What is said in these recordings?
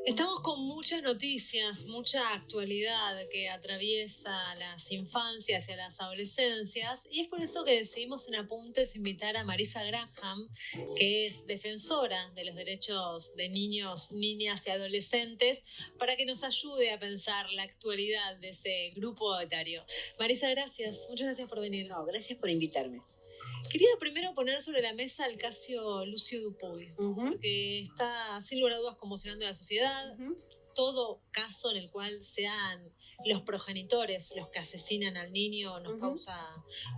Estamos con muchas noticias, mucha actualidad que atraviesa las infancias y a las adolescencias, y es por eso que decidimos en Apuntes invitar a Marisa Graham, que es defensora de los derechos de niños, niñas y adolescentes, para que nos ayude a pensar la actualidad de ese grupo etario. Marisa, gracias, muchas gracias por venir. No, gracias por invitarme. Quería primero poner sobre la mesa el caso Lucio Dupuy, porque está sin lugar a dudas conmocionando a la sociedad. Todo caso en el cual sean los progenitores los que asesinan al niño nos causa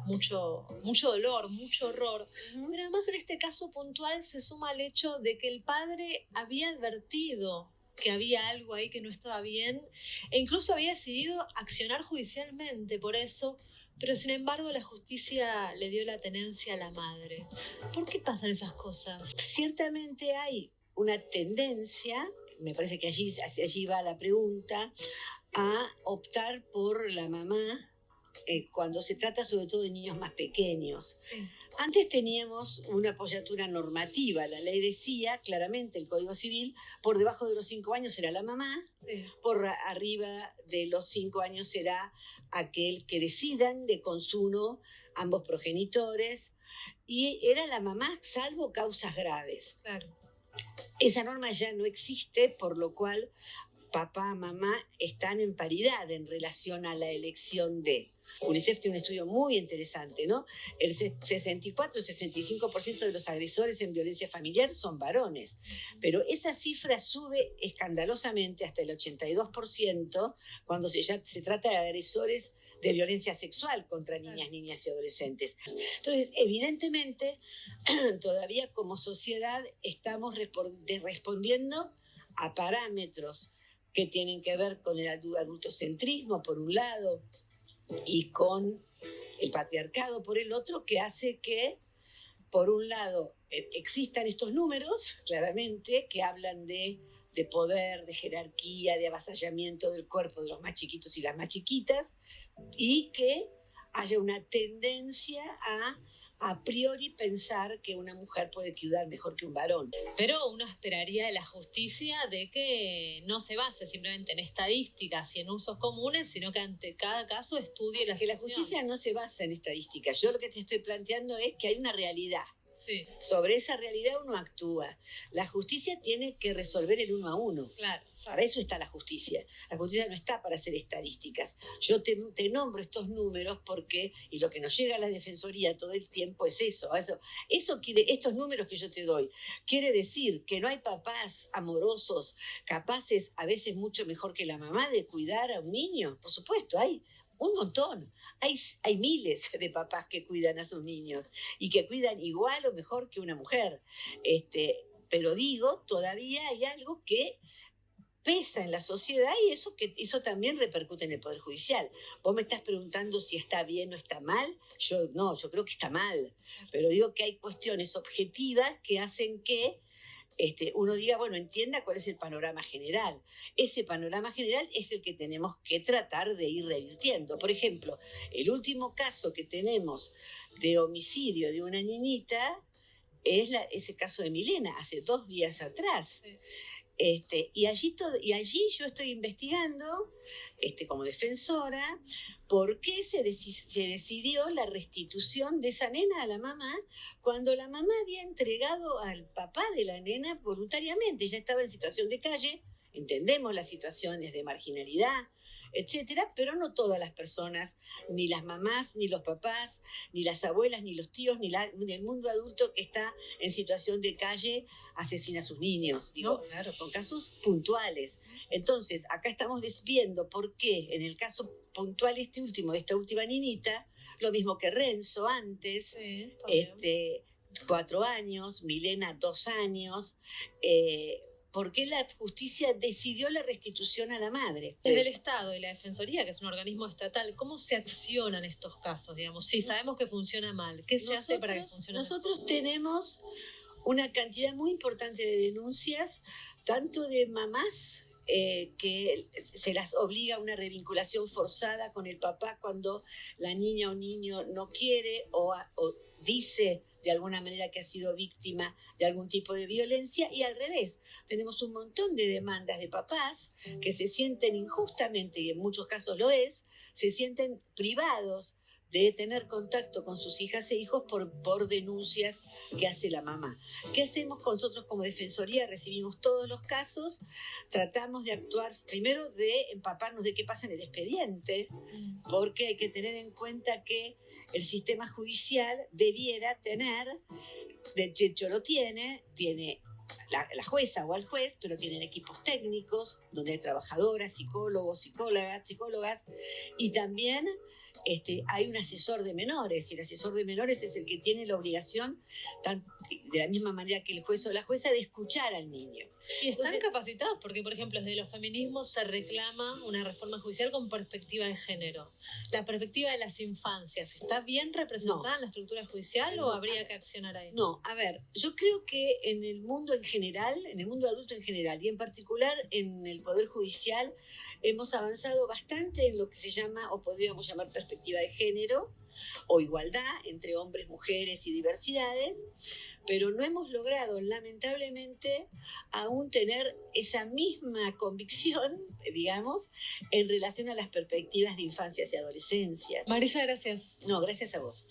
mucho dolor, mucho horror. Pero además en este caso puntual se suma el hecho de que el padre había advertido que había algo ahí que no estaba bien e incluso había decidido accionar judicialmente por eso, pero sin embargo la justicia le dio la tenencia a la madre. ¿Por qué pasan esas cosas? Ciertamente hay una tendencia, me parece que allí va la pregunta, a optar por la mamá cuando se trata sobre todo de niños más pequeños. Sí. Antes teníamos una apoyatura normativa, la ley decía claramente, el Código Civil, por debajo de los 5 años era la mamá, Sí. por arriba de los 5 años será aquel que decidan de consumo ambos progenitores, y era la mamá salvo causas graves. Claro. Esa norma ya no existe, por lo cual papá, mamá están en paridad en relación a la elección de. UNICEF tiene un estudio muy interesante, ¿no? El 64-65% de los agresores en violencia familiar son varones, pero esa cifra sube escandalosamente hasta el 82% cuando ya se trata de agresores de violencia sexual contra niñas, niñas y adolescentes. Entonces, evidentemente, todavía como sociedad estamos respondiendo a parámetros que tienen que ver con el adultocentrismo, por un lado, y con el patriarcado, por el otro, que hace que, por un lado, existan estos números, claramente, que hablan de poder, de jerarquía, de avasallamiento del cuerpo de los más chiquitos y las más chiquitas, y que haya una tendencia a priori pensar que una mujer puede cuidar mejor que un varón. Pero uno esperaría de la justicia de que no se base simplemente en estadísticas y en usos comunes, sino que ante cada caso estudie la situación. situación. La justicia no se basa en estadísticas. Yo lo que te estoy planteando es que hay una realidad. Sí. Sobre esa realidad uno actúa. La justicia tiene que resolver el 1 a 1. Claro. Para eso está la justicia. La justicia no está para hacer estadísticas. Yo te nombro estos números porque, y lo que nos llega a la Defensoría todo el tiempo es eso. Estos números que yo te doy, quiere decir que no hay papás amorosos capaces, a veces mucho mejor que la mamá, de cuidar a un niño. Por supuesto, hay un montón. Hay miles de papás que cuidan a sus niños y que cuidan igual o mejor que una mujer. Pero digo, todavía hay algo que pesa en la sociedad y eso también repercute en el Poder Judicial. Vos me estás preguntando si está bien o está mal. Yo creo que está mal. Pero digo que hay cuestiones objetivas que hacen que uno diga, bueno, entienda cuál es el panorama general. Ese panorama general es el que tenemos que tratar de ir revirtiendo. Por ejemplo, el último caso que tenemos de homicidio de una niñita es ese caso de Milena, hace 2 días atrás. Sí. Y allí yo estoy investigando, como defensora, por qué se decidió la restitución de esa nena a la mamá cuando la mamá había entregado al papá de la nena voluntariamente. Ella estaba en situación de calle, entendemos las situaciones de marginalidad, etcétera, pero no todas las personas, ni las mamás, ni los papás, ni las abuelas, ni los tíos, ni el mundo adulto que está en situación de calle asesina a sus niños. Digo, no, claro. son casos puntuales. Entonces, acá estamos viendo por qué en el caso puntual de esta última niñita, lo mismo que Renzo antes, Sí, 4 años, Milena 2 años, ¿por qué la justicia decidió la restitución a la madre? Desde el Estado y la Defensoría, que es un organismo estatal, ¿cómo se accionan estos casos? Digamos, si sabemos que funciona mal, ¿qué se hace para que funcione mejor? Nosotros tenemos una cantidad muy importante de denuncias, tanto de mamás que se las obliga a una revinculación forzada con el papá cuando la niña o niño no quiere o dice de alguna manera que ha sido víctima de algún tipo de violencia, y al revés, tenemos un montón de demandas de papás que se sienten injustamente, y en muchos casos lo es, se sienten privados de tener contacto con sus hijas e hijos por denuncias que hace la mamá. ¿Qué hacemos nosotros como Defensoría? Recibimos todos los casos, tratamos de actuar, primero de empaparnos de qué pasa en el expediente, porque hay que tener en cuenta que el sistema judicial debiera tener, de hecho lo tiene la jueza o al juez, pero tienen equipos técnicos donde hay trabajadoras, psicólogos, psicólogas, y también hay un asesor de menores, y el asesor de menores es el que tiene la obligación, de la misma manera que el juez o la jueza, de escuchar al niño. Y están capacitados, porque por ejemplo desde los feminismos se reclama una reforma judicial con perspectiva de género. La perspectiva de las infancias, ¿está bien representada en la estructura judicial o habría que accionar ahí? No, a ver, yo creo que en el mundo en general, en el mundo adulto en general, y en particular en el Poder Judicial, hemos avanzado bastante en lo que se llama, o podríamos llamar, perspectiva de género, o igualdad entre hombres, mujeres y diversidades, pero no hemos logrado, lamentablemente, aún tener esa misma convicción, digamos, en relación a las perspectivas de infancias y adolescencias. Marisa, gracias. No, gracias a vos.